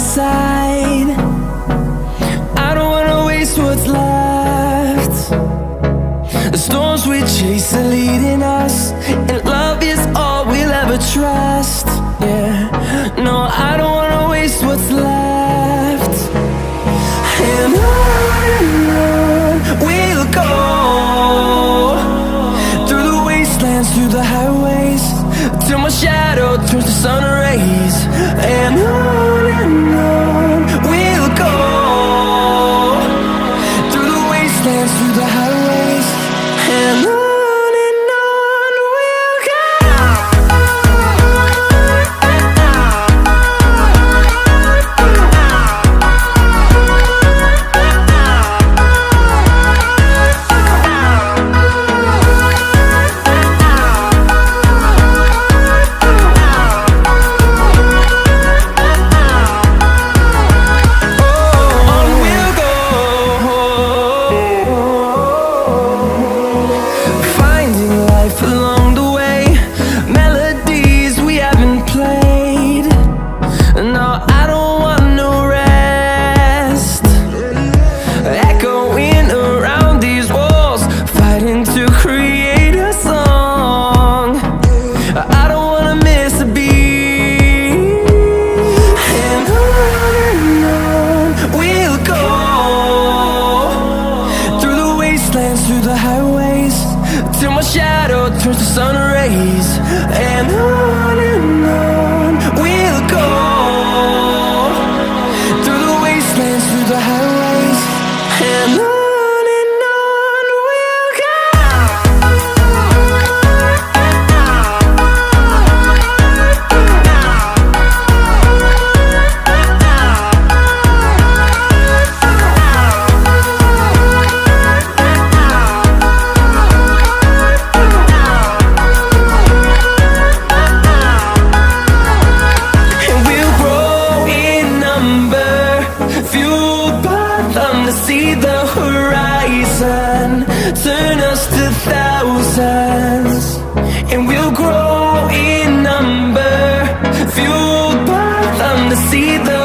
side. I don't wanna waste what's left. The storms we chase are leading us, and love is all we'll ever trust. Yeah, no, I don't wanna waste what's left. And on we'll go, through the wastelands, through the highways, till my shadow turns to sun rays. And on we'll go, through the wastelands, through the highways, and on we'll go. Through the highways, till my shadow turns to sun rays. And on we'll go, through the wastelands, through the highways, and on we'll go. To see the horizon turn us to thousands, and we'll grow in number, fueled by them to see the